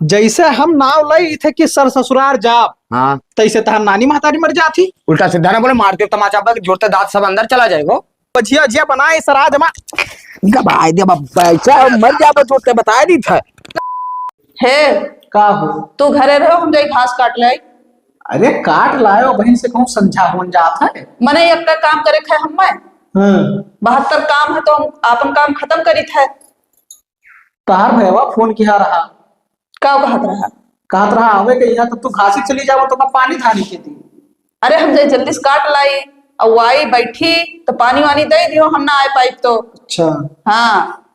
जैसे हम नाव लई थे कि सर ससुरार जाब, हाँ तैसे तहार नानी महतारी मर जाती। उल्टा सीधा ना बोले, मारते तमाचा पर जोड़ते दांत सब अंदर चला जाएगा। बजिया जिया बनाए सराज में गबाई दे पैसा मर जाबो जोड़ते बताया नहीं था। हे का हो। तू घरे रहो, हम जाई घास काट ले। अरे काट लायो, बहन से कहूँ समझा होन जात है। मने एक काम करे थे हम में 72 काम है तो हम अपन काम खत्म करी थे। तहार भैया फोन किया रहा, का कहत रहा आवे के यहाँ तब तू घासी चली जाओ तो का पानी धानी के दी। अरे हम जाई जल्दी से काट लाई और वो आई बैठी तो पानी वानी दे दियो, हम ना आए पाइप तो। अच्छा हाँ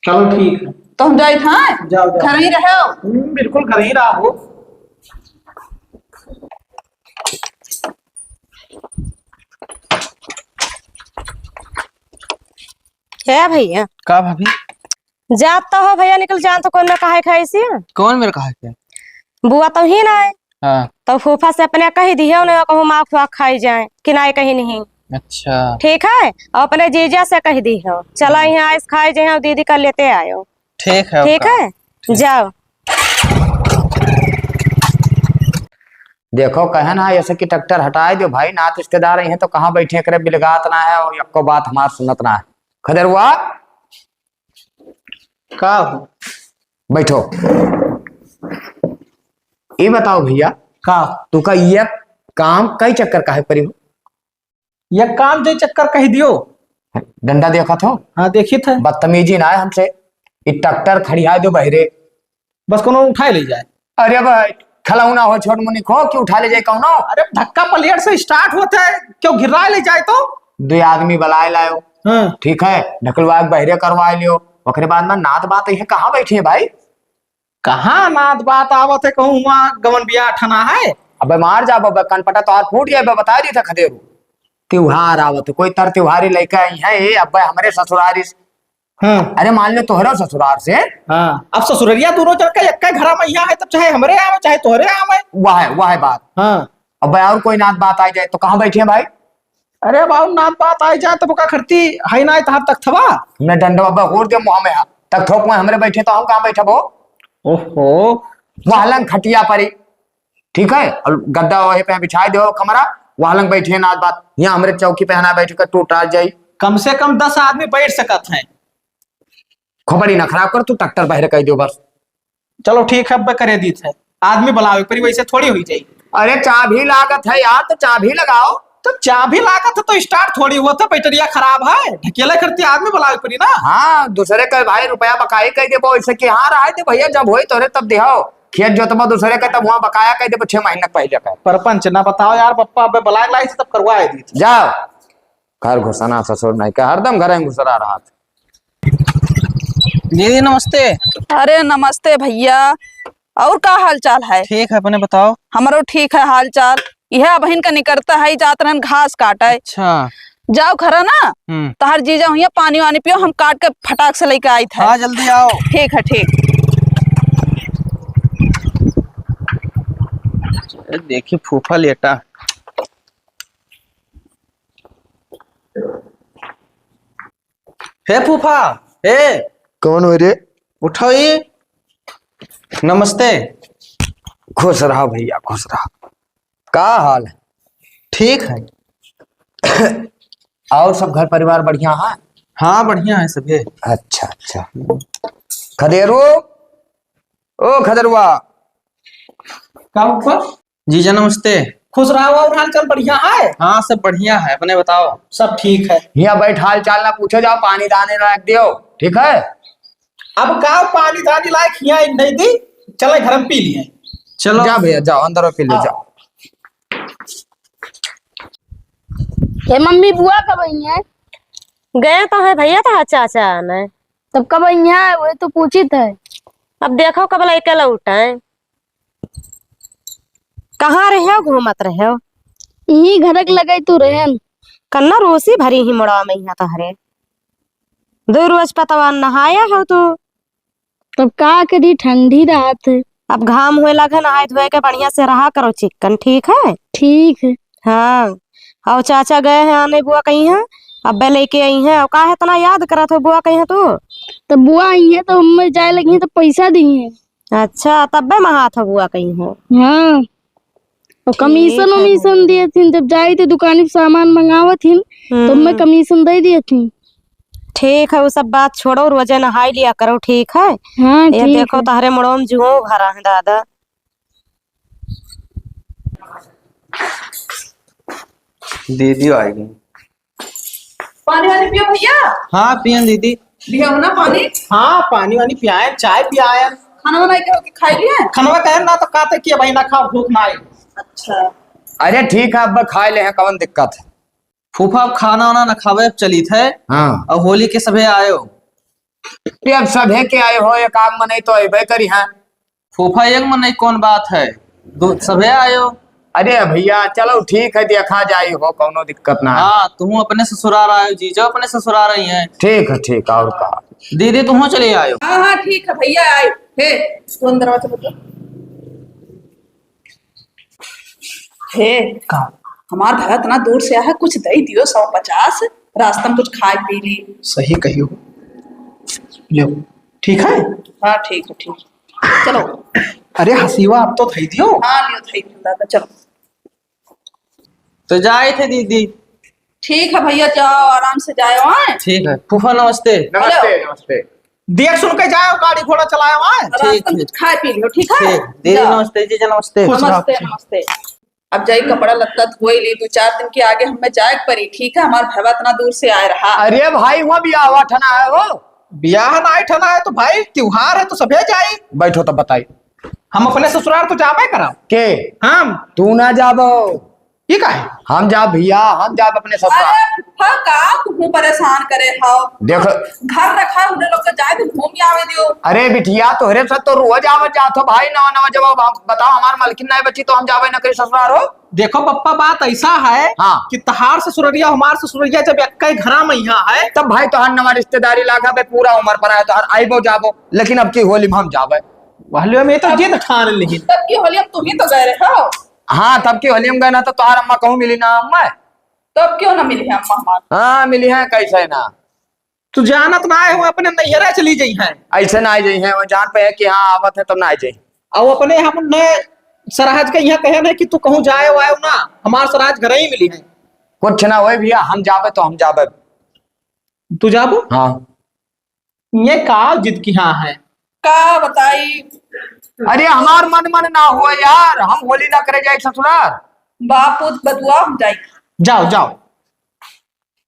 चलो ठीक है, तो हम जाए था जाओ जाओ। घर ही रहो। बिल्कुल घर ही रहा हो। क्या भैया का भाभी? जाता हो भैया, निकल जान तो कौन ना कहा खाई सी कौन मेरे कहा क्या? बुआ तो ही ना है। हाँ तो फूफा से अपने कही दी है उन्हें कहूँ माँ खुआ खाई जाए कि ना कहीं नहीं। अच्छा ठीक है, और अपने जीजा से कह दी हो चला यहाँ आइस खाए जाए, दीदी का लेते आयो। ठीक है ठीक है जाओ। देखो कहे ना ऐसे कि ट्रैक्टर हटाए दो भाई, नात रिश्तेदार हैं तो कहाँ बैठे करे बिलगात ना है और यक्को बात हमार सुनत ना है। खदर हुआ का हो। बैठो। ये बताओ भैया, का तू का ये काम कई चक्कर का है परी हो? ये काम जे चक्कर कह दियो। डंडा देखा था? हाँ देखी थे। बदतमीजी ना है हमसे। ये ट्रैक्टर खड़िया दो बहरे, बस कोनो उठाए ले जाए। अरे भाई खलाऊना हो छोट मुनि खो कि उठा ले जाए कौनो। अरे धक्का पलियर से स्टार्ट होता है, क्यों गिरा ले जाए तो। दो आदमी बुलाए लाओ, ठीक है, ढकलवा बहरे करवा लियो। ओकरे बाद में नात बात है कहाँ बैठे भाई? कहाँ नात बात आवत है, कहूँ वहाँ गवन बिया ठना है। अबे मार जा कनपटा तो हाथ फूट गया। बता दी था खदेरू त्योहार आवत, कोई तर त्योहारी लेके आई है ये अब हमारे ससुरारी। अरे मान लो तोहरे ससुरार से। हाँ अब ससुररिया दोनों चल के एक घर में यहाँ है, तब चाहे हमरे आवे चाहे तोहरे आवे। वाह है बात। हाँ अब और कोई नात बात आ जाए तो कहाँ बैठे हैं भाई? अरे बाबू नात बात आ जाए तो का खड़ती है ना तहार तक थवा। मैं डंडा बाबा होर दे मुंह में तक थोक में हमरे बैठे तो हम कहाँ बैठे वो? ओहो वहां खटिया परी, ठीक है, और गद्दा वही पे बिछाई दो कमरा, वहां बैठे नात बात। यहाँ हमरे चौकी पे बैठ कर टूटा जाये। कम से कम 10 आदमी बैठ सकत हैं। खोपड़ी ना खराब कर, तू ट्रैक्टर बहरे कह दो बस। चलो ठीक है, अब करे दी थे आदमी बुलावे परी, वैसे थोड़ी हुई जाए। अरे चाबी लागत है यार, तो चाबी लगाओ। तो चाबी लागत है तो स्टार्ट थोड़ी हुआ था, बैटरिया खराब है, ढकेला करती आदमी बुलावे परी ना। हाँ दूसरे का भाई रुपया बकाई कह दे ऐसे कि हाँ रहा थे भैया जब हो तोरे तब देहो खेत जोतबा दूसरे का तब वहाँ बकाया कह दे 6 महीने पहले का। परपंच ना बताओ यार पप्पा, अब बुला लाई तब करवाए दी थी। जाओ घर घुसाना ससुर नहीं का, हरदम घर में घुसरा रहा था। दीदी नमस्ते। अरे नमस्ते भैया, और का हाल चाल है? ठीक है अपने बताओ। हमारो ठीक है हाल चाल। यह बहन का निकलता है जात रहन घास काटे। अच्छा जाओ खरा ना, तहार जीजा हुई पानी वानी पियो, हम काट के फटाक से लेके आई थे। हाँ जल्दी आओ। ठीक है ठीक। देखिए फूफा लेटा। हे फूफा, हे कौन हो रे? उठो ये। नमस्ते। खुश रहा भैया खुश रहा। का हाल है? ठीक है। और सब घर परिवार बढ़िया है? हाँ बढ़िया है सभी। अच्छा अच्छा। खदेरू, ओ खदरुआ। का ऊपर जीजा नमस्ते। खुश रहा हुआ और हाल चाल बढ़िया है। हाँ सब बढ़िया है, अपने बताओ। सब ठीक है। यहाँ बैठ हाल चाल ना पूछे, जाओ पानी दाने रख दियो, ठीक है। अब का पानी दानी लायक यहाँ नहीं दी, चले घर में पी लिए। चलो जा भैया जाओ अंदर पी ले जाओ। हे मम्मी बुआ कब आई है? गए तो है भैया था चाचा ने। तब कब आई है वो तो पूछी थे। अब देखो कब लेके लौटे। कहाँ रहे हो, घूमत रहे हो? यही घरक लगाई तू रहन। कन्ना रोसी भरी ही मुड़ा में यहाँ तहरे 2 रोज पतवान नहाया हो तू। तब का करी ठंडी रात। अब घाम हुए लगे, नहाए धोए के बढ़िया से रहा करो चिकन, ठीक है? ठीक है। हाँ और चाचा गए हैं आने, बुआ कहीं है अब लेके आई है। और का है इतना याद करा था बुआ कहीं है तू? तब बुआ आई है तो हम जाए लगी तो पैसा दिए। अच्छा तब्बे में हाथ हुआ कहीं हो। हाँ और कमीशन उमीशन दिए थी जब जाई थी दुकान पे सामान मंगावत थी तो मैं कमीशन दे दिए थी। ठीक है वो सब बात छोड़ो, रोजे नहाई लिया करो, ठीक है। हाँ ये ठीक देखो है। तारे मुड़ो में जुओ भरा है दादा। दीदी आएगी। पानी वानी पियो भैया। हाँ पियन दीदी। लिया ना पानी। हाँ पानी वानी पियाए, चाय पियाए। खाना वाना के खाई लिया। खनवा कहे ना तो कहते कि भाई ना खाओ, भूख ना आई। अच्छा अरे ठीक है अब खा ले हैं, कौन दिक्कत है। फूफा अब खाना वाना न खावे, अब चली थे। हाँ अब होली के सभे आयो। ये अब सभे के आए हो, एक आग में नहीं तो अबे करी है। फूफा एक में नहीं कौन बात है, सभे आयो। अरे भैया चलो ठीक है, देखा जाई हो, कोनो दिक्कत ना है। हाँ तुम अपने ससुराल आयो, जीजा अपने ससुराल रही हैं। ठीक है ठीक है, और का दीदी तुम चले आयो। हाँ हाँ ठीक है भैया आए। हे कौन दरवाजा बता। हे हमार घर इतना दूर से आया है, कुछ दे दियो 150, रास्ता में कुछ खाए पी ली। सही कहियो। लो ठीक है। हाँ ठीक है ठीक है। चलो। अरे हसीवा अब तो थई दियो। हाँ लियो थई दादा चलो। तो जाए थे दीदी। ठीक है भैया जाओ आराम से जाओ। हाँ ठीक है फूफा नमस्ते। नमस्ते नमस्ते। देख सुन के जाओ, गाड़ी घोड़ा चलाए वहाँ। रास्ते में कुछ खाए पी लियो ठीक है। ठीक दीदी जाओ। नमस्ते, जीजा नमस्ते। नमस्ते नमस्ते। अब जाई कपड़ा लत्ता धोई ली, 2-4 दिन के आगे हमें जाए पड़ी। ठीक है हमारा भैया इतना दूर से आए रहा। अरे भाई वहाँ भी आवा ठना है वो। ब्याह ना ठना है तो भाई त्योहार है तो सभे जाई। बैठो तब बताई। हम अपने ससुराल तो जाबे कराओ। के हम तू ना जाबो, ठीक है। हम जा भैया, हम जाब अपने ससुराल। अरे फूफा का तू परेशान करे हो। देखो घर रखा उन्हें लोग जाए तो घूम आवे दियो। अरे बिटिया तोहरे साथ तो रोज आवत जात हो भाई, नवा नवा जब हम बताओ हमार मालकिन नहीं बची तो हम जावे न करी ससुराल हो। देखो पप्पा बात ऐसा है हाँ। कि तहार ससुररिया हमार ससुररिया जब एक ही घरा में यहाँ है। तब भाई तोहर नवा रिश्तेदारी लागा पे पूरा उम्र पर आए, तोहर आइबो जाबो, लेकिन अब की होली में हम जावे। पहले में तो जिद ठान ली। तब की होली अब तुम ही तो गए रहे हो। हाँ तब की होली में गए ना तो तोहर अम्मा कहूँ मिली ना अम्मा। तब क्यों ना मिली है अम्मा हमार। हाँ मिली है, कैसे ना। तू जानत ना आए हो, अपने नैहरा चली जाई है। ऐसे ना आई जाई है, वो जान पे है कि हाँ आवत है तब ना आई जाई। और अपने हमने सराज के यहाँ कहे ना कि तू कहूँ जाए वाए ना, हमार सराज घर ही मिली है। कुछ ना हो भैया, हम जाबे तो हम जाबे। तू जाबो। हाँ ये का जिद की हाँ है। का बताई। अरे हमार मन ना हुआ यार, हम होली ना करे जाए ससुराल। बापू बदुआ हम जाई। जाओ जाओ।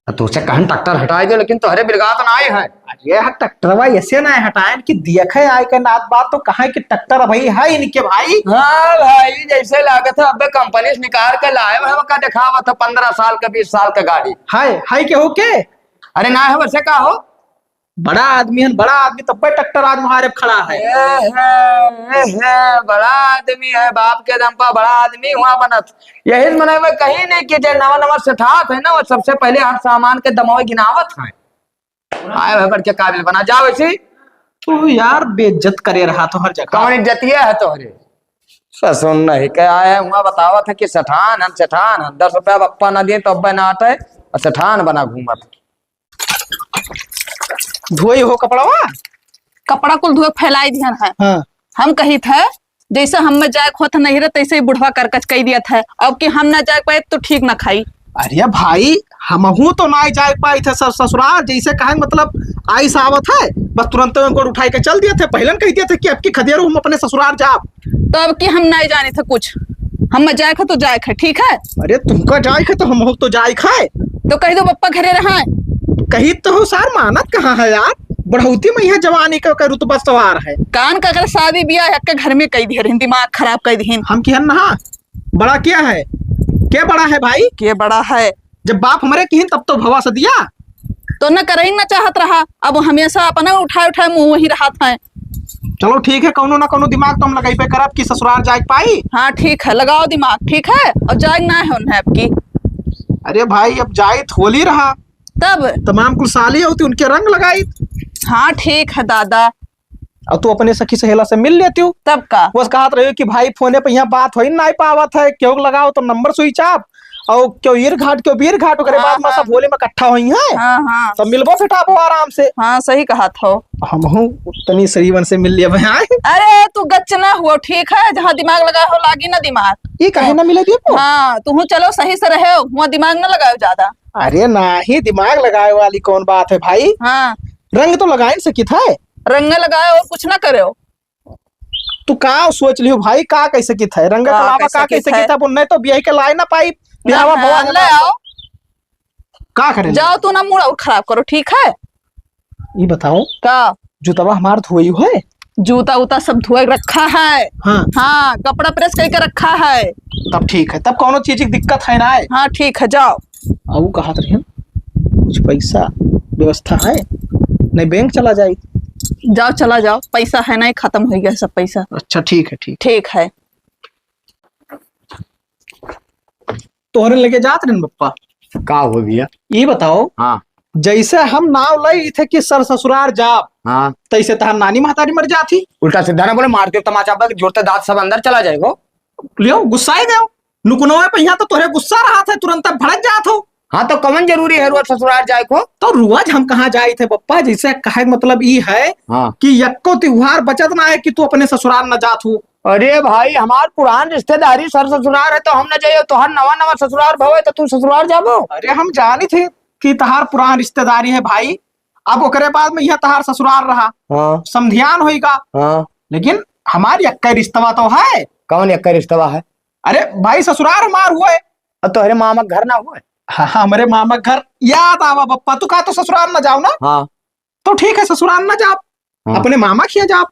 तो उसे कहन ट्रैक्टर हटाई दो, लेकिन तोहरे बिलगा तो ना आए हैं। अरे हाँ ट्रैक्टरवा ऐसे ना हटाए कि देखे आए के नात बात तो कहा कि ट्रैक्टर भाई है इनके भाई। हाँ भाई जैसे लागत है अबे कंपनी से निकाल के लाए हुए का दिखावा था 15 साल का 20 साल का गाड़ी। है के हो के। अरे ना है वैसे का हो, बड़ा आदमी है, बड़ा आदमी तब ट्रैक्टर आज हमारे खड़ा है। बड़ा आदमी है, बाप के दम पर बड़ा आदमी हुआ बनत। यही मने में कहीं नहीं कि जो नवा नवा सेठात है ना, वो सबसे पहले हर सामान के दमावे गिनावत है। आए भर के काबिल बना जाओ वैसे। तू यार बेइज्जत करे रहा तो हर जगह। कौन इज्जतिया है तोहरे। ससुर नहीं के आया हुआ बतावत है कि सेठान हम सेठान हम 10 रुपया बप्पा ना दिए तो अब्बा ना आटे और सेठान बना घूमत। धोई हो कपड़वा। कपड़ा कुल धोए फैलाई दिया है। हाँ। हम कही थे जैसे हम में जाए खोत नहीं रहे तैसे ही बुढ़वा करकच कही दिया था। अब कि हम ना जाए पाए तो ठीक ना खाई। अरे भाई हमहू तो ना जाए पाई थे ससुराल, जैसे कहे मतलब आई सावत है बस तुरंत गोड़ उठाई के चल दिए थे। पहले कह दिए थे कि अब की खदेर हम अपने ससुराल जाब। तो अब कि हम नहीं जाने थे कुछ, हम में जाए तो जाए खे ठीक है। अरे तुमका जाए खे तो हम तो जाए खाए। तो कही दो पप्पा घरे रहा। कही तो हो सार मानत कहाँ है यार, बढ़ौती में यहाँ जवानी का रुतबा सवार है। कान का अगर शादी ब्याह के घर में कही दिए दिमाग खराब कर दी। हम की नहा बड़ा क्या है, क्या बड़ा है भाई के बड़ा है। जब बाप हमारे की तब तो भवा सदिया तो न करे ना चाहत रहा, अब हमेशा अपना उठाए उठाए मुंह वही रहा था। चलो ठीक है, कौनो ना कौनो दिमाग तो हम लगाई पे करब कि ससुराल जाए पाई। हाँ ठीक है लगाओ दिमाग ठीक है। और जाए ना है उन्हें आपकी। अरे भाई अब जाए होली रहा तब तमाम कुल साली होती उनके रंग लगाई। हाँ ठीक है दादा। और तू अपने सखी सहेला से मिल लेती हूँ। तब का वो कहत रही कि भाई फोने पे यहाँ बात हो ही नहीं पावत है, क्यों लगाओ तो नंबर स्विच ऑफ और क्यों ईर घाट क्यों बीर घाट ओकरे बाद में सब होली में इकट्ठा हुई है। हाँ हाँ सब मिलबो फिटाबो आराम से। हाँ सही कहा था। हम तनी शरीवन से मिल लिया भाई। अरे तू गच्च ना हुआ ठीक है, जहाँ दिमाग लगाए हो लागी ना दिमाग। ये काहे ना मिले दियो। हाँ तू चलो सही से रहे हो, वहाँ दिमाग ना लगाओ ज्यादा। अरे नहीं दिमाग लगाए वाली कौन बात है भाई। हाँ रंग तो लगा ही सकी था। रंग लगाए और कुछ ना करे हो। तू का सोच लियो भाई का कैसे की था रंग के का अलावा कैसे का की कैसे था? की था नहीं तो ब्याह के लाई ना पाई ब्याहवा ना, बवा ले आओ का करे। जाओ तू ना मूड और खराब करो ठीक है। ये बताओ का जूतवा हमार धोई है। जूता उता सब धोए रखा है। हाँ हाँ कपड़ा प्रेस करके रखा है। तब ठीक है, तब कोनो चीज की दिक्कत है ना। हाँ ठीक है जाओ। अब कहा रहे कुछ पैसा व्यवस्था है नहीं बैंक चला जाए। जाओ चला जाओ, पैसा है नहीं खत्म हो गया सब पैसा। अच्छा ठीक है ठीक। ठीक है तोहरे लेके जात रहे पप्पा। का हो गया। ये बताओ हाँ जैसे हम नाव लाई थे कि सर ससुरार जाब हाँ तैसे तहार नानी महतारी मर जाती। उल्टा सीधा ना बोले, मारते तमाचा पर जोड़ते दांत सब अंदर चला जाएगा। लियो गुस्सा ही गयो नुकनोए पे यहाँ तो तोहरे गुस्सा रहा था तुरंत भड़क जात हो। हाँ तो कमन जरूरी है रोज ससुराल जाए को। तो रोज हम कहाँ जाए थे पप्पा। जैसे कहे मतलब ये है हाँ कि यक्को त्योहार बचत ना है कि तू अपने ससुराल न जात हो। अरे भाई हमार पुरान रिश्तेदारी सर ससुराल है तो हम न जाइए, तोहर नवा नवा ससुराल भवे तो तू ससुराल जाबो। अरे हम जानी थे कि तहार पुरान रिश्तेदारी है भाई। अब ओकरे बाद में यहाँ तहार ससुराल रहा हाँ समधियान होगा। हाँ लेकिन हमारी यक्का रिश्तवा तो है। कौन एक रिश्तवा है। अरे भाई ससुराल हमार हुए। और तोहरे मामा घर ना हुए। हाँ हमारे मामा घर याद आवा बप्पा। तू कहा तो ससुराल न जाओ ना। हाँ तो ठीक है ससुराल न जाओ हाँ। अपने मामा खिया जाओ।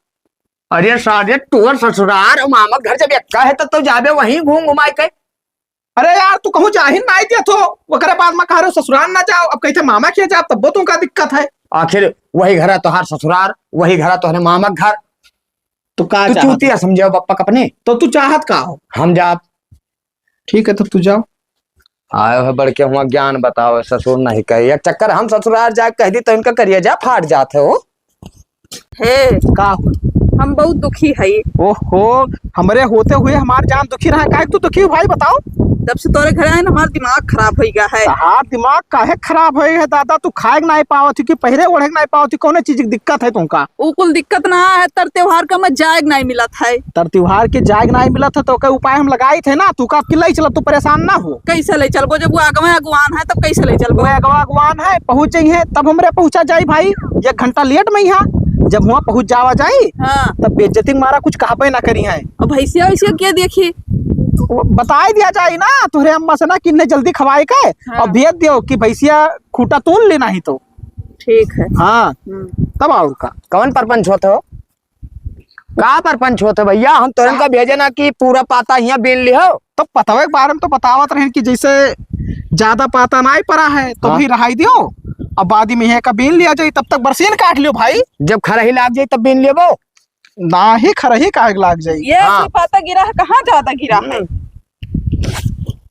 अरे सारे तोर ससुराल और मामा घर जब एक्का है तो जाबे वहीं घूम घुमाए के। अरे यार तू कहूँ जाहिर ना आई तो ओकरे बाद में कह रहे हो ससुराल ना जाओ। अब कहते मामा खिया जाओ तब तुमका दिक्कत है। आखिर वही घर है तोहार ससुराल, वही घर है तोहरे मामा घर। तो का तू चाहत? चूतिया समझो पप्पा कपने। तो तू चाहत का हो। हम जाब। ठीक है तब तू जाओ। आयो है बढ़ के हुआ ज्ञान बताओ ससुर नहीं कही एक चक्कर हम ससुराल जा कह दी तो इनका करिए जा फाट जाते हो। हे का हो? हम बहुत दुखी है। ओहो हमरे होते हुए हमार जान दुखी रहा। काहे तू दुखी हो भाई बताओ। जब से तोरे घर आए ना हमारा दिमाग खराब हो गया है। तहार दिमाग काहे खराब है दादा। तू खाए नहीं पावत कि पहले ओढ़े नहीं पावत कौन चीज की दिक्कत है तुमका। वो कुल दिक्कत ना है, तर त्योहार का मैं जायग नहीं मिला था। तर त्योहार के जाग नहीं मिला था तो उपाय हम लगाए थे ना। तू का किले चल तू परेशान ना हो। कैसे ले चलबो जब वो आगवे अगवान है तब कैसे ले चलबो। वो अगवान है पहुंच जाइए तब हमरे पहुंचा जाई भाई। 1 घंटा लेट में यहाँ जब वहाँ पहुंच जावा जाई हाँ तब बेइज्जती मारा कुछ कहबे ना करी है। अब भैंसिया वैसिया क्या देखी। बताई दिया जाए ना तुहरे अम्मा से ना कि इन्हें जल्दी खवाए के हाँ। और भेज दियो कि भैंसिया खूटा तोल लेना ही तो। ठीक है। हाँ तब और का कौन परपंच होते हो। का परपंच होते भैया हम तुरंत का भेजे ना कि पूरा पाता यहाँ बेन लियो। तो पतवे के बारे में तो बतावत रहे कि जैसे ज्यादा पाता नहीं पड़ा है तो हाँ। भी रहाई दियो। अब बादी में का बेन लिया जाए तब तक बरसीन काट लियो भाई। जब खरही लाग जाए तब बेन लेबो। ना ही खरही काहे लाग जाए। ये हाँ। पाता गिरा है, कहाँ ज्यादा गिरा है।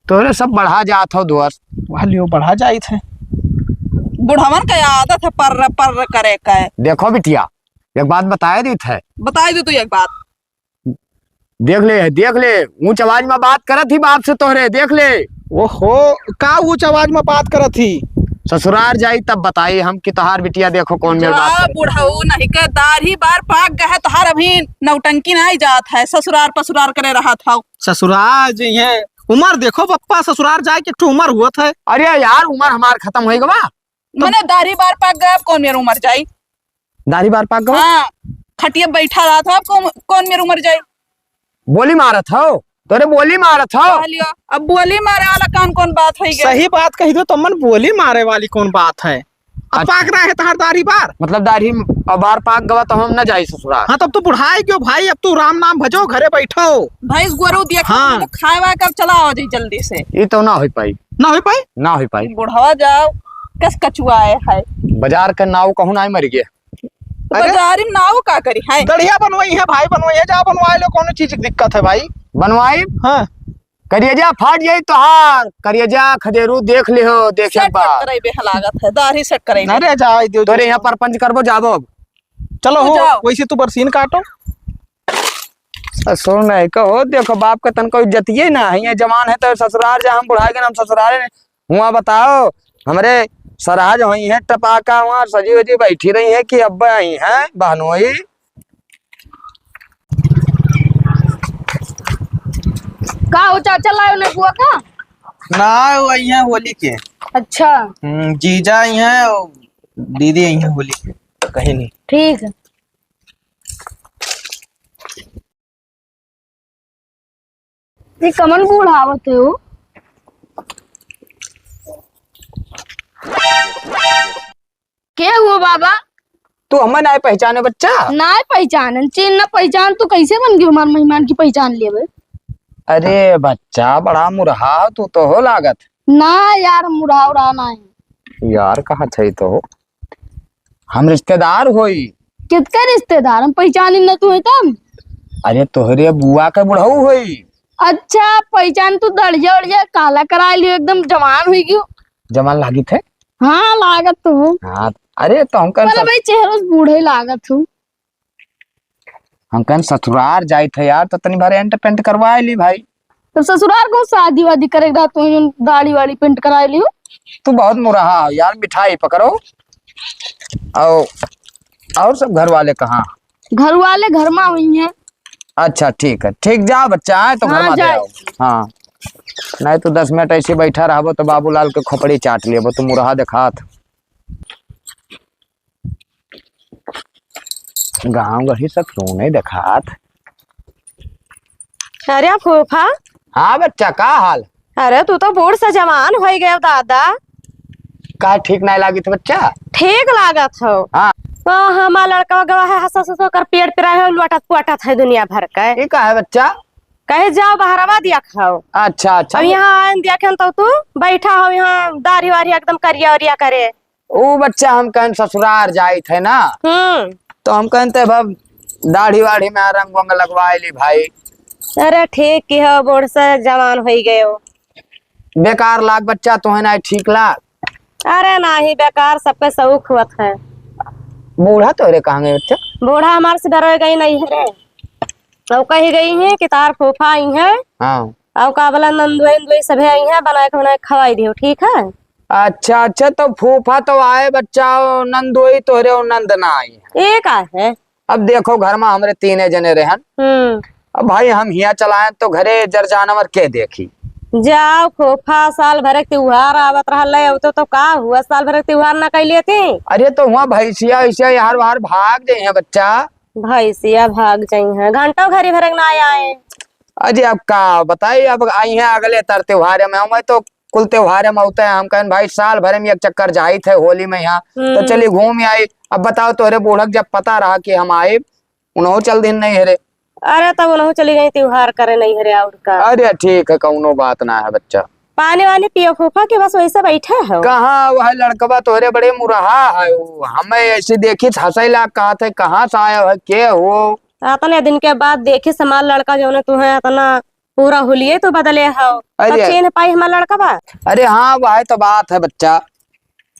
तोरे सब बढ़ा जात हो दोर। वह लियो बढ़ा जाए थे। बुढ़ावन का आदत है पर करे का। देखो बिटिया एक बात बताए दी थे। बता दो तू एक बात। देख ले ऊंच आवाज में बात करत थी बाप से तोहरे देख ले। ओहो का ऊंच आवाज में बात करत थी। ससुराल जाई तब बताई हम कि तोहार बिटिया देखो कौन मेरे बात करे। बुढ़ाऊ नहीं के दाढ़ी बार पाक गए तोहार अभी नौटंकी नहीं जात है। ससुराल पसुराल करे रहा था। ससुराल जी है उमर देखो पप्पा ससुराल जाए के उमर हुआ था। अरे यार उम्र हमार खत्म हो गवा। मैंने दाढ़ी बार पाक गए कौन मेरी उम्र जाई। दाढ़ी बार पाक गवा। हाँ खटिया बैठा रहा था कौन मेरी उम्र जाई। बोली मारत हो तोरे बोली मारत हो। लियो अब बोली मारे वाला काम कौन बात है। सही बात कही दो तो मन बोली मारे वाली कौन बात है। अब अच्छा। पाक रहा है तहार दाढ़ी बार मतलब दाढ़ी बार पाक गवा तो हम न जाई ससुराल। हाँ तब तू बुढ़ाई क्यों भाई। अब तू राम नाम भजो घरे बैठो। भैंस गोरू दिया हाँ। खाए वाए कर चला आओ जी जल्दी से। ये तो ना हो पाई। ना हो पाई। ना हो पाई। बुढ़ावा जाओ कस कचुआए है। बाजार का नाव कहूँ ना मर गया। तो बाजारी में नाव का करी है। दढ़िया बनवाई है भाई बनवाई है। जा बनवाए लो कौन चीज की दिक्कत है भाई। बनवाई हाँ करिएजा फाट जाई तो हार करिएजा खदेरू देख ले हो देख सेट बार। करे लागत है दाढ़ी सेट करे। अरे जाए दियो तोरे यहाँ परपंच करबो जाबो। चलो तू हो जाओ। वैसे तू बरसीन काटो। सुन नहीं कहो, देखो बाप का तन को इज्जतिये ना है, ये जवान है तो ससुराल जा हम बुढ़ाए के नाम ससुराल हुआ। बताओ हमरे सराज हुई है टपाका वहाँ सजी वजी बैठी रही है कि अब्बा आई है बहनोई। का हो चाचा लायो ने बुआ का? ना वो आई है होली के। अच्छा जीजा आई है और दीदी आई है होली के, कहीं नहीं। ठीक है। ये कमन बुढ़ावत है वो। क्या हुआ बाबा? तू हमें ना पहचाने बच्चा? ना पहचान चीन ना पहचान तो कैसे बन गई हमारे मेहमान की पहचान लिए? अरे बच्चा बड़ा मुरहा तू तो हो लागत। ना यार मुरहा उड़ा ना है यार कहा थे तो हम रिश्तेदार होई। किसका रिश्तेदार? हम पहचान न तू है तब। अरे तोहरे बुआ के बुढ़ऊ होई। अच्छा पहचान तू दड़िया उड़िया काला करा लियो एकदम जवान हुई गयो। जवान लागी थे? हाँ लागत तो। हाँ अरे तो हम कन भाई चेहरा से बूढ़े लागत हूँ। हम कन ससुराल जाई थे यार तो तनी बारे एंट पेंट करवा ली भाई। तो ससुराल को शादी वादी करेगा तो दाढ़ी वाड़ी पेंट करा लियो। तू बहुत मुरहा हो यार, मिठाई पकड़ो। और सब घर वाले कहाँ? घर वाले घर में हुई हैं। अच्छा ठीक है, ठीक जा बच्चा है तो घर हाँ, में दे आओ। हाँ नहीं तो 10 मिनट ऐसे बैठा रहो तो बाबूलाल के खोपड़ी चाट लियो तू मुरहा दिखात। गाँव गही सब क्यों नहीं दिखात? अरे फूफा, हाँ बच्चा का हाल? अरे तू तो बूढ़ से जवान हो गया दादा। का ठीक नहीं लागी थे बच्चा? ठीक लागत हो। हाँ तो हमारा लड़का गवा है हंस हंस कर पेड़ पे रहे लुटत पुटत है दुनिया भर का। ये का है बच्चा? कहे जाओ बहरवा दिया खाओ। अच्छा अच्छा। अब यहाँ आन दिया तो तू बैठा हो यहाँ दाढ़ी वारी एकदम करिया उरिया करे। वो बच्चा हम कहन ससुराल जाई थे ना तो हम कहते भब दाढ़ी वाढ़ी में रंग वंग लगवाए ली भाई। अरे ठीक की हो, बूढ़ से जवान हो गए हो। बेकार लाग बच्चा तो है ना ठीक लाग। अरे नहीं बेकार सबके शौक हुआ है। बूढ़ा तो रे कहाँ गए बच्चा? बूढ़ा हमारे से डर गई नहीं है रे। तो कही गई है कि तार फूफा आई है। हाँ अब का बोला नंदुई सभी आई है, बनाए के बनाए खवाई दियो। ठीक है। अच्छा अच्छा तो फूफा तो आए बच्चा, नंदोई तोहरे और नंद ना आई है। एक है। अब देखो घर में हमरे तीने जने रहन। अब भाई हम हिया चलाए तो घरे जर जानवर के देखी। जाओ फूफा साल भर के त्योहार आवत रहा तो का हुआ साल भर के त्योहार ना कैले थे। अरे तो वहाँ भैंसिया ऐसिया यार बाहर भाग गए हैं बच्चा। भैंसिया भाग जाई है, घंटों घरी भर ना आए। अजय अब का बताइए, अब आई है अगले तर त्योहार में। हम तो कुल त्योहार में होते हैं। हम कहें भाई साल भर में एक चक्कर जाई थे होली में यहाँ तो चलिए घूम आई। अब बताओ तोहरे बूढ़क जब पता रहा कि हम आए उन्हों चल दिन नहीं हरे। अरे तब उन्हों चली गई त्योहार करे नहीं हरे और का। अरे ठीक है कौनो बात ना है बच्चा। पानी वानी पियो फूफा के बस वैसे बैठे हो। कहाँ वह लड़कवा तोहरे बड़े मुरहा है, हमें ऐसे देखी हंसई लाग कहा थे कहाँ से आया है के हो। इतने दिन के बाद देखी समाल लड़का जो तुम्हें इतना पूरा होलिये तो बदले हो। चीन पाई हमारा लड़का बा। अरे हाँ वह तो बात है बच्चा।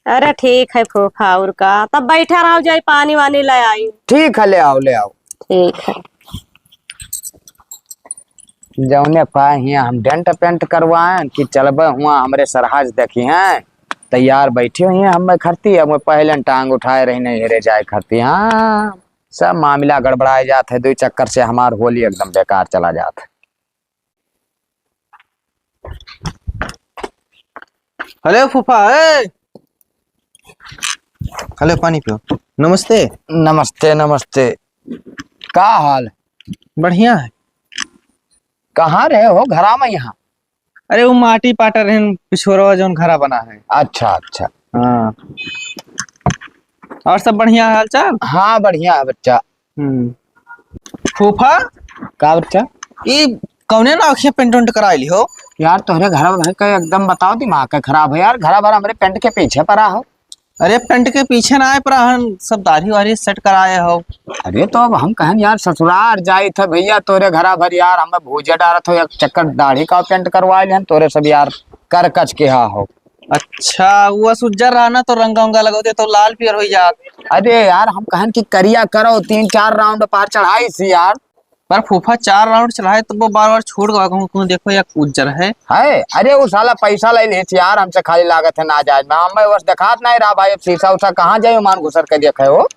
अरे ठीक है फूफा और का तब बैठा रहो, जाए पानी वानी ले आई। ठीक है ले आओ ले आओ। ठीक है। जौने पाए हम डेंट पेंट करवाए कि चलब हुआ हमरे सरहाज देखी हैं तैयार बैठी हुई हैं। हम खरती अब पहले टांग उठाए रही नहीं हेरे जाए खरती। हाँ सब मामला गड़बड़ाए जाते है, 2 चक्कर से हमार होली एकदम बेकार चला जाता है। हेलो फूफा, हेलो पानी पियो। नमस्ते। नमस्ते नमस्ते। का हाल? बढ़िया है। कहाँ रहे हो? घरा में यहाँ? अरे वो माटी पाटा रहन पिछोरवा जो घरा बना है। अच्छा अच्छा। हाँ और सब बढ़िया हाल चाल? हाँ बढ़िया है बच्चा। फूफा का बच्चा? ये कौने ना आँखें पेंट वेंट करा ली हो? यार तुम्हारे घर भर का एकदम बताओ दिमाग का खराब है यार। घर भर हमारे पेंट के पीछे पड़ा हो। अरे पेंट के पीछे ना आए पर सब दाढ़ी वाढ़ी सेट कराए हो। अरे तो अब हम कहें यार ससुराल जाए थे भैया तोरे घरा भर यार हमें भूजे डालत हो, एक चक्कर दाढ़ी का पेंट करवाए लेन तोरे सब यार कर कच के हा हो। अच्छा वो सुज्जर रहा ना तो रंगा उंगा लगोते तो लाल पियर हो जात। अरे यार हम कहें कि करिया करो 3-4 राउंड पार चढ़ाई सी यार। पर फूफा 4 राउंड चलाए तो वो बार बार छोड़ गया कहूँ देखो या उज्जर है। अरे वो साला पैसा ले ले यार, हमसे खाली लागत है ना जायज में। हमें बस दिखात नहीं रहा भाई, अब शीशा उषा कहाँ जाए मान घुसर के देखे हो।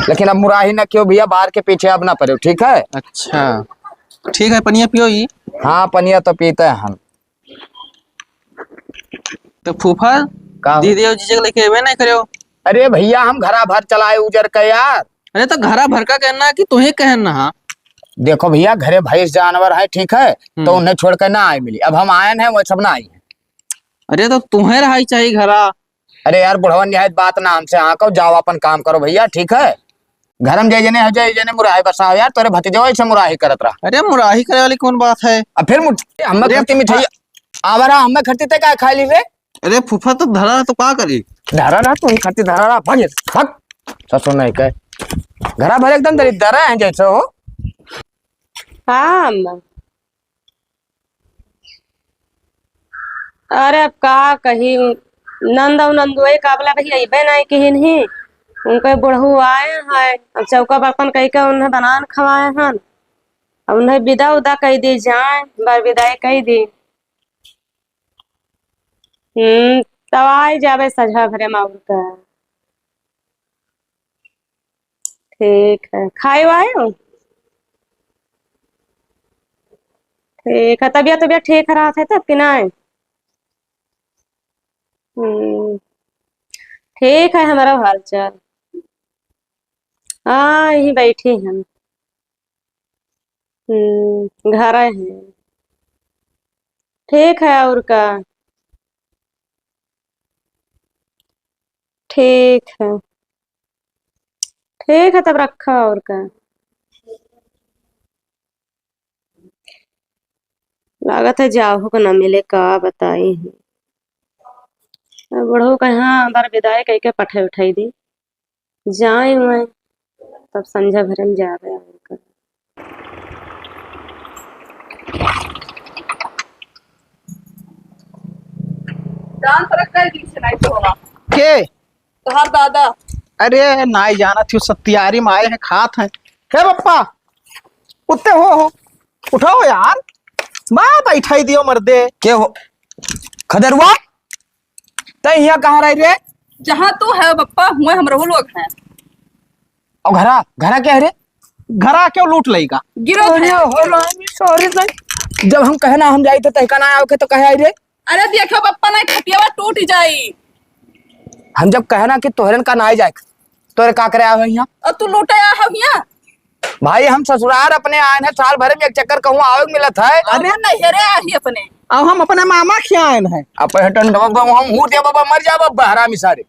लेकिन अब मुराही ना क्यों भैया, बाहर के पीछे अब ना पड़े, ठीक है। अच्छा ठीक है, पनिया पियो ही। हाँ पनिया तो पीते हैं हम। तो फूफा दीदी और जीजे लेके अबे नहीं करे हो? अरे भैया हम घरा भर चलाए उजर के यार। अरे तो घरा भर का कहना कि तुम्हें कहना। हाँ देखो भैया घरे भैंस जानवर है, ठीक है, तो उन्हें छोड़ कर ना आए मिली। अब हम आए हैं वो सब ना आई है। अरे तो तुम्हें रहा चाहिए घरा। अरे यार बुढ़वा निहायत बात ना हमसे आको, जाओ अपन काम करो भैया, ठीक है। घर में जने हो जाए जने मुराही बसाओ यार, तोरे भतीजो ऐसे मुराही करत रहा। अरे मुराही करे वाली कौन बात है। अब फिर हमें खर्ची मिठाई आवारा हमें खर्ची ते क्या खा ली रे। अरे फूफा तो धरा तो क्या करी। धरा रहा तू खर्ची धरा रहा, भाग ससुर नहीं कह घरा भर एकदम दरिद्र है जैसे हो। हाँ अम्मा। अरे अब का कही नंद और नंदुए काबला भैया अबे नहीं कहीं ही उनके बुढ़ऊ आए हैं। अब चौका बर्तन कह के उन्हें बनान खवाए हैं। अब उन्हें विदा उदा कह दी जाए, बार विदाई कह दी। तब आई जावे सजा भरे माउर का। ठीक है, खाए आए हो? ठीक है, तबियत तबियत ठीक रहा था तब कि नहीं? ठीक है हमारा हाल चाल। हाँ यही बैठे हम। घर आए हैं। ठीक है और का। ठीक है ठीक है, तब रखा और का। लागत है जाहू को न मिले का बताई है। बुढ़ऊ कहाँ बार विदाई कह के पठाई उठाई दी जाए मैं, तब संझा भरे में जा रहे और का। जान पर कई दिन से नहीं होगा के तोहार दादा। अरे नाई जाना थी, सत्यारी में आए हैं खात हैं। हे पप्पा उठते हो उठाओ यार, माँ बैठाई दियो मर्दे। के हो खदरुआ तय यहाँ कहाँ रह रे। जहाँ तू है बप्पा हुए हम रहो लोग हैं। और घरा घरा क्या है रे। घरा क्यों लूट लेगा। गिरो सॉरी सर, जब हम कहना हम जाई थे तहका ना आओ के तो कहे आई रे। अरे देखो बप्पा ना खटिया टूट जाई। हम जब कहना कि तोहरन का ना जाए तोरे का करे आवे यहाँ। और तू लूटे आ यहाँ भाई हम ससुराल अपने आए हैं, साल भर में एक चक्कर कहूँ आवे मिलत है। अरे नहीं रे आही अपने। अब हम अपने मामा खियान है। अब हटन बाबा हम हूँ दे बाबा मर जा बाबा हरामी सारे।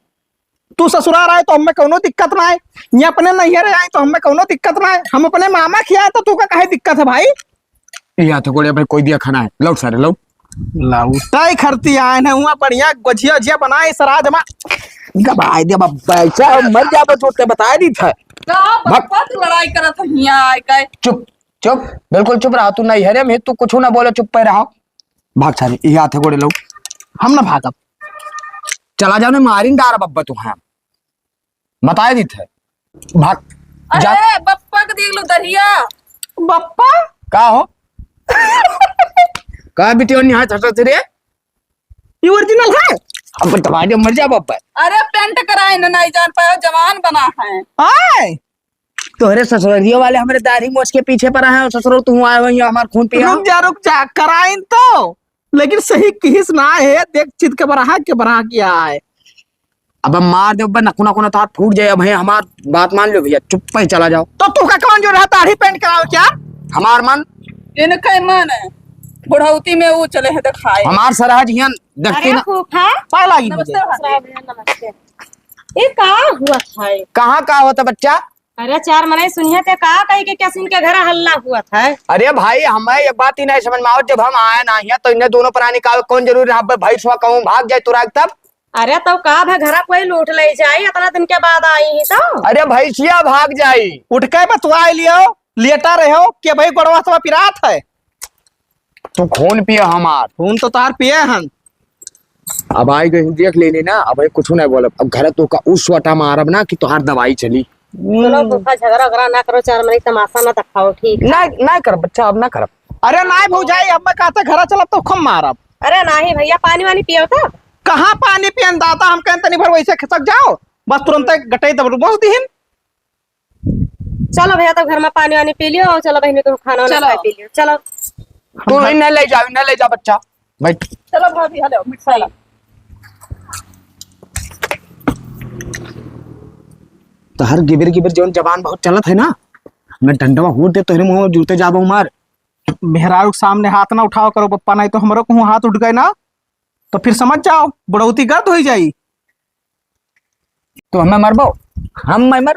तू ससुराल आए तो हमें कोनो दिक्कत ना है, ये अपने नैहरे आए तो हमें कोनो दिक्कत ना है। हम अपने मामा खियाए तो तू का काहे दिक्कत है भाई। यहाँ तो कोई भाई कोई दिया खाना है, लौट सारे लौट लौटाई खरती आए हैं वहाँ बढ़िया गुजिया उजिया बनाए सराज में गबाई दे बाबा ऐसा मर जा बस बता दी था। बप्पा तू लड़ाई करत यहाँ आए के। चुप चुप बिल्कुल चुप रहा, तू नहीं हरे में तू कुछ ना बोले, चुप पे रहा। भाग सारे ये हाथ है गोड़े लोग, हम ना भागब। चला जाओ ना मारिन डारा बब्बा तू। हाँ बताए दी थे भाग जा। अरे बप्पा को देख लो दरिया। बप्पा का हो का बिटियो नहीं हाथ हटत रे। ये ओरिजिनल है। अब तुम्हारे मर जा बब्बा। अरे पेंट कराए ना नहीं जान पाया, जवान बना है। आए तोहरे ससुरियो वाले हमारे दाढ़ी मोछ के पीछे पड़ा है और ससुरो तू आए हो यहाँ हमार खून पिया। रुक जा कराइन तो, लेकिन सही किस ना है। देख चित के बराह किया है। अब हम मार दे नकुना कुना तो हाथ फूट जाए। अब हमार बात मान लो भैया, चुप पे चला जाओ। तो तू का कौन जो रहा दाढ़ी पेंट कराओ क्या। हमार मन इनका मन है बुढ़ौती में वो चले हैं तो खाए। हमार सराज यहाँ देखती अरे ना फूफा पाए लागी मुझे। नमस्ते। ये का हुआ था? कहाँ का होता बच्चा। अरे 4 महीने सुनिए थे का कही के क्या सुन के घर हल्ला हुआ था। अरे भाई हमें ये बात ही नहीं समझ में आओ, जब हम आए ना यहाँ तो इन्हें दोनों प्राणी का कौन जरूरी है भाई सुहा कहूँ भाग जाए तुरंत तब। अरे तो का भा घरा कोई लूट ले जाए, इतना दिन के बाद आई ही तो। अरे भैंसिया भाग जाई। उठ के बतवा लियो लेटा रहे हो कि भाई गोड़वा सब पिरात है। तू खून पिया हमार। खून तो तार पिए हन। अब आई गई देख लेनी ना, अब कुछ नहीं बोलब। अब घर तो का उस वटा मारब ना कि तुहार दवाई चली। सुनो फूफा झगड़ा वगड़ा ना करो, 4 महीने तमाशा ना दिखाओ, ठीक। ना कर बच्चा, अब ना कर। अरे नाय भौजाई, अब मैं कहते घरा चलब तो खम मारब। अरे नहीं भैया, पानी वानी पियो था। कहाँ पानी पियन दाता, हम कहते नहीं भर वैसे खिसक जाओ, बस तुरंत गटई दब बस दीहिन। चलो भैया, तो घर में पानी वानी पी लियो, और चलो बहनी को खाना वाना खा पी लियो, चलो। तू इन्हें ले जा बच्चा, बैठ। चलो भाभी, हेलो मिठाई। तो हर गिबिर गिबिर जौन जबान बहुत चलत है ना, मैं डंडवा हूँ दे तोहरे मुंह में जूते जाबो मार। मेहरारू के सामने हाथ ना उठाओ करो पप्पा, नहीं तो हमारे को हाथ उठ गए ना तो फिर समझ जाओ बुढ़ौती गर्द हो जाई। तो हमें मरबो, हम मैं मर।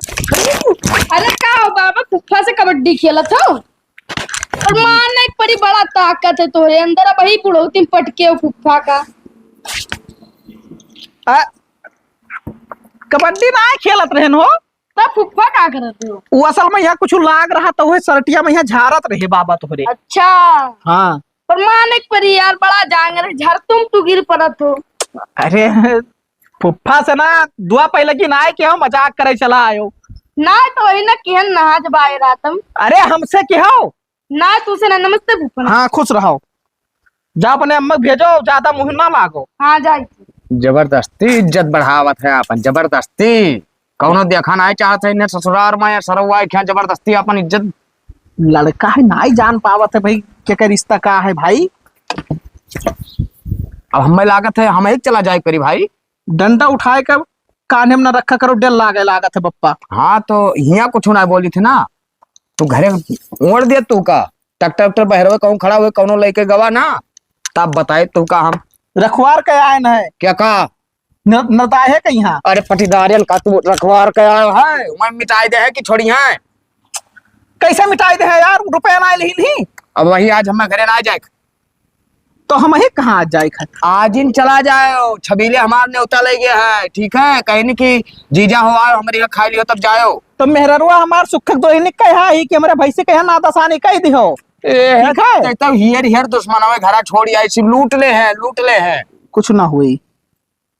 अरे का हो बाबा, फुफ्फा से कबड्डी खेला था और मारने एक बड़ी बड़ा ताकत है तोरे अंदर, अब वही बुढ़ौती पटके हो फुफ्फा का। कबड्डी ना खेलत रहन हो, तब फुफ्फा का करते हो? वो असल में यहाँ कुछ लाग रहा तो वह सरटिया में यहाँ झारत रहे बाबा तोहरे। अच्छा, हाँ पर मारने एक परी यार, बड़ा जांगर झर तुम तू गिर पड़त हो। अरे फुफ्फा से ना दुआ पहले की ना कि हम मजाक करे चला आयो ना, तो वही ना केहन नहा जब आए रातम। अरे हमसे क्या हो ना तुसे ना, नमस्ते फुफ्फा। हाँ खुश रहो, जा अपने अम्मा भेजो, ज्यादा मुंह ना लागो। हाँ जाए। जबरदस्ती इज्जत बढ़ावत है अपन, जबरदस्ती कौनो देखा ना चाहत है, ससुराल में या सरवा क्या जबरदस्ती अपन इज्जत। लड़का है ना ही जान पावत है भाई क्या रिश्ता का है भाई। अब हमें लागत है हमें चला जाए करी भाई, डंडा उठाए कर काने में न रखा करो, डर लागे लागत है पप्पा। हाँ तो यहाँ कुछ ना बोली थी ना, तू घरे ओढ़ दिया तू का ट्रैक्टर बहरवे कहूँ खड़ा हुए कौनो लेके गवा ना, तब बताए तू का हम रखवार के आए न है क्या कहा नता है कहीं यहाँ। अरे पटीदारियन का तू रखवार के आयो है, मैं मिटाई दे है कि छोड़ी है। कैसे मिटाई दे है यार, रुपया ना ही। अब वही आज हमें घरे ना जाए तो हम ही कहाँ आज जाए खा? आज इन चला जाओ, छबीले हमारे न्योता ले गया है, ठीक है, कहीं नहीं कि जीजा हो आओ हमारे यहाँ खा लियो तब जाओ। तो मेहररुआ हमार सुखक दो ही कहा ही कि हमारे भाई से कहा ना दसानी कह दियो, ठीक है। तब हियर दुश्मन हमें घरा छोड़ आई, सिर्फ लूट ले हैं। कुछ ना हुई,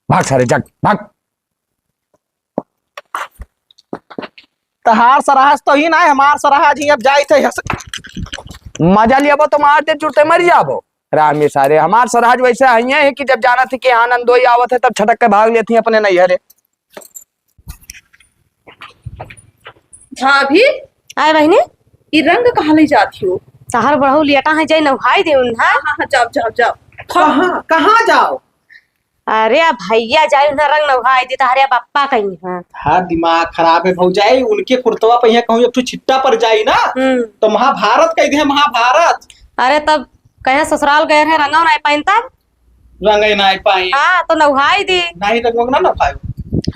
भाग सारे जग भाग। तहार सराहज तो ही ना है, हमार सराहज ही अब जाए थे मजा लिया तो मार दे चुटते मर जाबो रामी सारे। हमार सराहज वैसे आई है कि जब जाना थी कि आनंद ही आवत है तब छटक के भाग लेती अपने नैहरे। भाभी, आए बहनी, ये रंग कहाँ ले जाती हो? तहार बढ़ऊ लिया है जाई नहाई दे उन्हा। हाँ, जाओ जाओ जाओ। कहाँ कहाँ जाओ? अरे भैया जाई उन्हा रंग नहाई दे, तहारे पप्पा कहीं है। हाँ दिमाग खराब है भौजाई, उनके कुर्तवा पहिया कहूँ एक छिट्टा पर जाई ना तो महाभारत कह दे, महाभारत। अरे तब कहे ससुराल गए रहे, रंगा नहीं पहनता रंगे ना पाई। हाँ तो नहाई दी, नहीं रंगो ना पाए।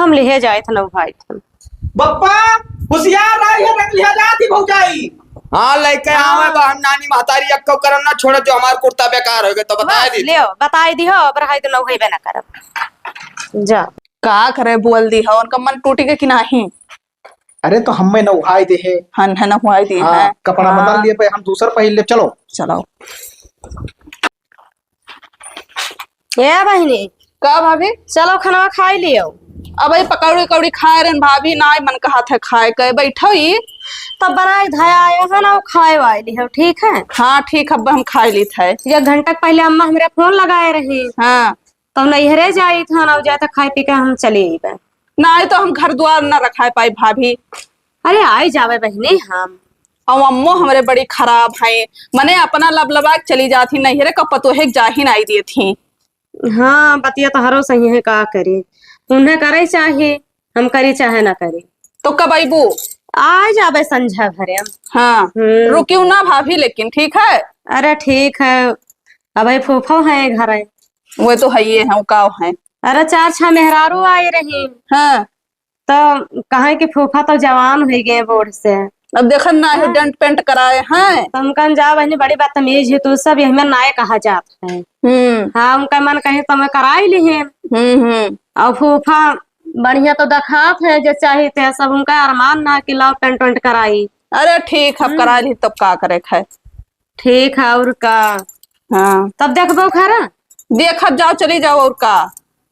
हम ले जाए थे नहाई थे। बप्पा होशियार रही है, रंग लिया जाती भौजाई। हाँ लेके आवे बहन नानी महतारी अक्को करम ना छोड़, जो हमार कुर्ता बेकार हो गए तो बता दी। ले बताई दी हो, बरहाई तो नहाई बे ना करब जा। का करे बोल दी है, उनका मन टूटी के कि नहीं? अरे तो हमें नहाई दे है, हन है ना हुआ दी है। कपड़ा बदल लिए पे हम दूसरा पहन ले, चलो चलो। ये बहनी, का भाभी? चलो खाना खाई लियो। अब पकौड़ी कौड़ी खाए रहे भाभी, ना मन का हाथ है खाए के बैठो ही। तब बनाई धया आयो है ना, खाए वाली है, ठीक है। हाँ ठीक, अब हम खा ली थे। 1 घंटा पहले अम्मा हमारे फोन लगाए रही, हाँ तब नैहरे जाई था ना, जाए तो खाए पी के हम चले गए। ना तो हम घर द्वार न रखा पाई भाभी। अरे आई जावे बहनी हम। और अम्मो हमारे बड़ी खराब है, मने अपना लबलबा चली जाती, नैहरे का पतोहे जा ही नहीं दी थी। हाँ बतिया तो हरो सही है, का करे, उन्हें करे चाहे हम करी चाहे ना करे। तो कब आईबू? आ जावे संझा घरे हम। हाँ रुकियो ना भाभी, लेकिन ठीक है। अरे ठीक है, अब फूफा है घर है। वो तो है ये है, का है। अरे 4-6 मेहरारू आए रही, हाँ तो कहे कि फूफा तो जवान हो गए बोर्ड से, अब देखन ना है डेंट पेंट कराए हैं। तो हम कन जा बहनी बड़ी बदतमीज है, तो सब यही नाय कहा जात है। हाँ उनका मन कहे तो मैं कराई ली है। और फूफा बढ़िया तो दखात है, जो चाहिए थे सब, उनका अरमान ना कि लाओ पेंट वेंट कराई। अरे ठीक है, करा ली तब का करे है। ठीक है और का। हाँ तब देखबो खरा, देखत जाओ, चली जाओ और का।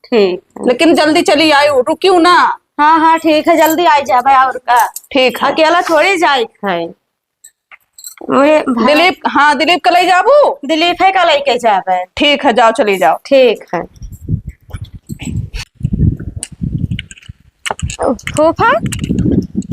ठीक है। लेकिन जल्दी चली आयो, रुकियो ना। हाँ हाँ ठीक है, जल्दी आई जाबे और का। ठीक है। अकेला थोड़ी जाए है। दिलीप, हाँ दिलीप का ले जाबू। दिलीप है का लेके जाबे। ठीक है, जाओ चली जाओ। ठीक है। फूफा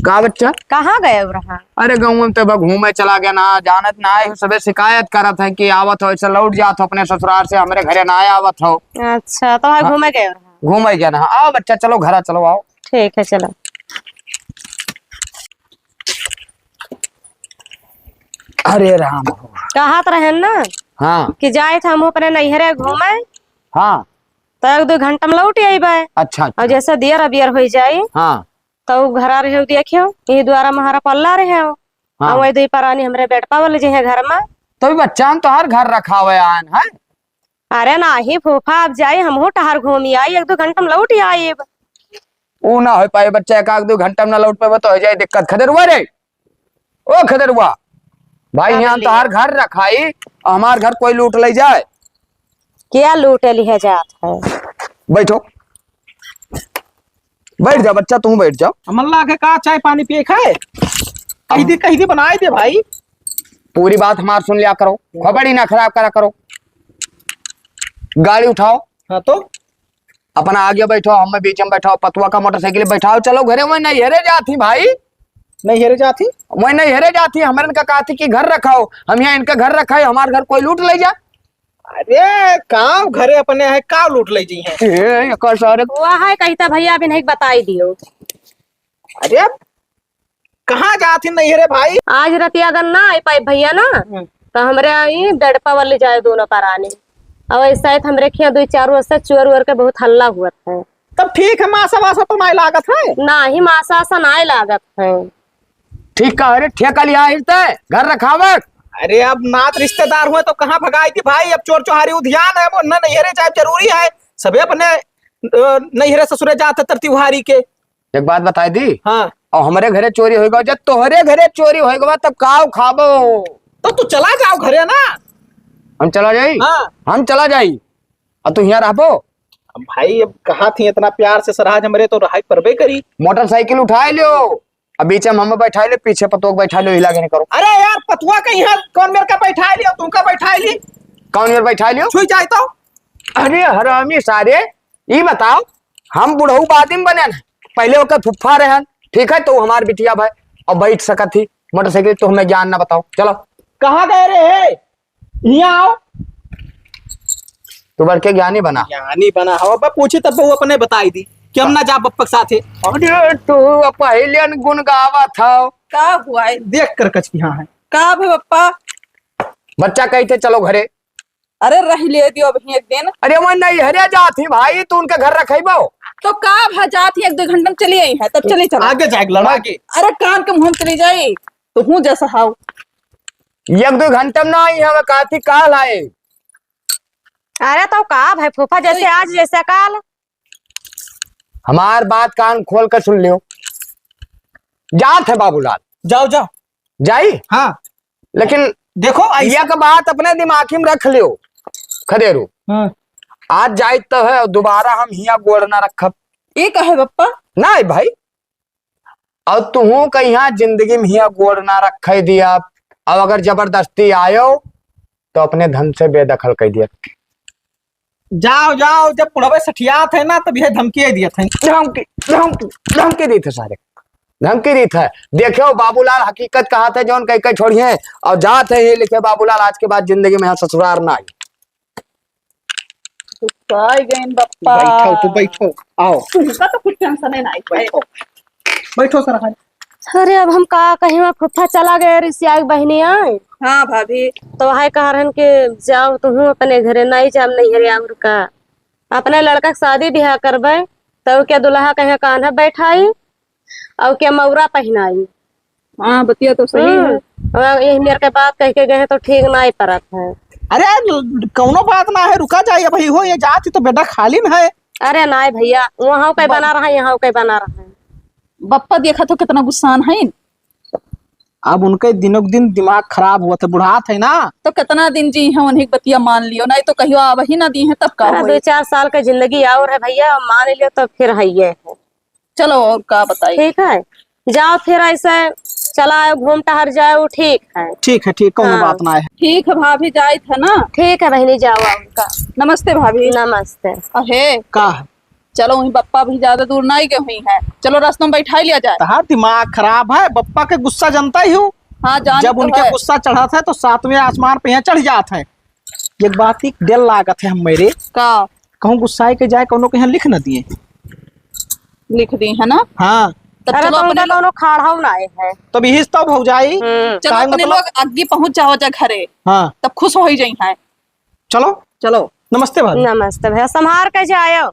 का बच्चा? कहाँ गए हो रहा? अरे गाँव में तो घूमे चला गया ना, जानत ना आए सबे शिकायत करत है कि आवत हो ऐसे लौट जात हो अपने ससुराल से, हमारे घरे ना आवत हो। अच्छा तो है घूमे गए हो रहा? घूमे गया ना। आओ बच्चा चलो घर चलो आओ। ठीक है चलो। अरे राम। कहा तो रहे ना हाँ कि जाए थे हम अपने नैहरे घूमे, हाँ। तो 1-2 घंटा में लौट आईबे। अच्छा और जैसे दियर अबियर हो जाए हाँ तो घर रहे देखियो यही द्वारा महारा पल्ला रहे हो। हाँ। और वही 2 परानी हमरे बेटपा वाले जे है घर में। तो बच्चा हम तो हर घर रखा हुआ है है। अरे नाही फूफा, अब जाए हम टहर घूमी आई, 1-2 घंटा में लौट आई। वो ना हो पाए बच्चा, 1-2 घंटा में ना लौट पाए तो हो जाए दिक्कत। खदेरुआ रे, ओ खदेरुआ भाई, यहाँ तो हर घर रखाई, हमार घर कोई लूट ले जाए। क्या लूटे लिहे जात है? बैठो, बैठ जा बच्चा, तू बैठ जाओ। अमल्ला के का चाय पानी पिए खाए, कही दी बनाए दे भाई। पूरी बात हमार सुन लिया करो, खबड़ी ना खराब करा करो। गाड़ी उठाओ। हाँ तो अपना आगे बैठो, हम बीच में बैठाओ, पतुआ का मोटरसाइकिल बैठाओ, चलो घरे। वही नहीं हेरे जाती भाई, नहीं हेरे जाती, वही नहीं हेरे जाती। हमारे इनका कहती कि घर रखाओ, हम यहाँ इनका घर रखा है, हमारे घर कोई लूट ले जा। अरे काम घरे अपने है, का लूट ले जी है। वह है कहता भैया अभी नहीं बताई दियो। अरे कहाँ जाती नहीं हेरे भाई? आज रतिया अगर ना आई पाई भैया ना, तो हमरे आई बेड़पा वाले जाए दोनों पराने। और ऐसा है हमरे खिया 2-4 वर्ष से चोर वोर के बहुत हल्ला हुआ है। तब ठीक है, मासा वासा तो नहीं लागत है ना ही मासा सा ना लागत है। ठीक का अरे ठेका लिया है घर रखावत। अरे अब नात रिश्तेदार हुए तो कहाँ भगाई थी भाई। अब चोर चौहारी उद्यान है, वो न नैहरे जाए जरूरी है। सबे अपने नैहरे ससुरे जाते तरतीहारी के। एक बात बताई दी, हाँ और हमारे घरे चोरी होगा, जब तोहरे घरे चोरी होगा तब काव खाबो। तो तू चला जाओ घरे ना। हम चला जाई। हाँ हम चला जाई और तू यहाँ रहबो। अब भाई अब कहा थी इतना प्यार से सराज हमरे, तो रहाई परबे करी। मोटरसाइकिल उठाए लियो, अब बीच में हम बैठा ले, पीछे पतोक बैठा लो, हिला के नहीं करो। अरे यार पतुआ कहीं है, कौन मेरे का बैठा लियो, तू का बैठा ली। कौन यार बैठा लियो? छुई जाए तो। अरे हरामी सारे, ये बताओ हम बुढ़ऊ बादिम बने न, पहले ओकर फुफ्फा रहन, ठीक है, तो हमार बिटिया भाई और बैठ सकत थी मोटरसाइकिल, तो हमें ज्ञान ना बताओ। चलो कहाँ गए रे? यहाँ आओ। तू बढ़ के ज्ञानी बना। ज्ञानी बना हो, पूछी तब वो अपने बताई दी कि हम ना जा बप्पक साथे। अरे तू पहले गुन गावा था। का हुआ है? देख कर कच यहाँ है। का भे पप्पा? बच्चा कहते चलो घरे। अरे रह ले दियो अभी एक दिन। अरे वो नहीं हरिया जाती भाई, तू उनके घर रखेबो। तो का भजाती 1-2 घंटा में चली आई है, तब चली चला। आगे जाएग लड़ा के। अरे कान के मुंह में चली जाई तो हूँ जैसा हाउ। 1-2 घंटा में ना आई, हमें कहती काल आए। अरे तो का भाई फूफा, जैसे आज जैसे काल। हमार बात कान खोल कर सुन लियो। जात है बाबूलाल, जाओ जाओ जाई। हाँ लेकिन देखो यह का बात अपने दिमाग में रख लियो खदेरू। हाँ। आज जाए तो है, दोबारा हम हिया गोड़ ना रखब। ये कहे पप्पा? नहीं भाई, और तू कहीं जिंदगी में हिया गोड़ ना रख दिया। अब अगर जबरदस्ती आयो तो अपने धन से बेदखल कर दिया। जाओ जाओ, जब पुढ़वे सठियात है ना तब यह धमकी दिया था। धमकी धमकी धमकी दी थे सारे, धमकी दी था। देखो बाबूलाल हकीकत कहा था जौन कहीं छोड़िए, और जात है ये लिखे बाबूलाल आज के बाद जिंदगी में यहाँ ससुराल ना आई। बप्पा बैठो तो बैठो, आओ तुमका तो कुछ टेंशन नहीं आई। बैठो बैठो सर। अरे अब हम का कहीं में फूफा चला गए, रिसिया बहनी आए। हाँ भाभी। तो है कह रहे कि जाओ तुम अपने घरे, नहीं जाम नहीं हरे और का अपने लड़का के शादी ब्याह करबे, तो क्या दुल्हा कहे कान्हा बैठाई और क्या मौरा पहनाई। हाँ बतिया तो सही है। यही मेरे के बात कह के गए तो ठीक नहीं परत है। अरे कौनो बात ना है, रुका जाए भाई हो, ये जाती तो बेटा खाली ना है। अरे नहीं भैया, वहाँ कहीं बना रहा है, यहाँ कहीं बना रहा है। बप्पा देखा तो कितना गुस्सान है। अब उनके दिनों दिन दिमाग खराब हुआ था, बुढ़ात है ना। तो कितना दिन जी है, उन्हें बतिया मान लियो, नहीं तो कहियो आव ही ना दी है तब का। 2-4 साल का जिंदगी और है भैया, मान लियो तो फिर है ये। चलो और का बताइए। ठीक है, जाओ फिर ऐसे चला आयो, घूम टहर जाओ, ठीक है। ठीक है, कोनो हाँ। बात ना है। ठीक है भाभी, जाए थे ना। ठीक है बहनी, जाओ उनका। नमस्ते भाभी। नमस्ते। अहे का है चलो वही बप्पा भी ज्यादा दूर नहीं गए हुई है, चलो रास्ते में बैठा लिया जाए। तहार दिमाग खराब है, बप्पा के गुस्सा जनता ही हूँ। हाँ जान जब तो उनके है। गुस्सा चढ़ा था तो सातवें आसमान पे यहाँ चढ़ जाते हैं। एक बात ही दिल लागत है हम मेरे, का कहूँ गुस्सा के जाए कोनो के यहाँ लिख न दिए। लिख दी है ना। हाँ तब अरे चलो तो अपने उनका लोग, दोनों खाड़ा ना आए हैं। तो भी तब हो जाई। चलो काहे अपने मतलब? लोग आगे पहुंच जाओ जा घरे, हाँ तब खुश हो ही जाई है। चलो, चलो नमस्ते भाभी। नमस्ते भैया, संभार के जाओ।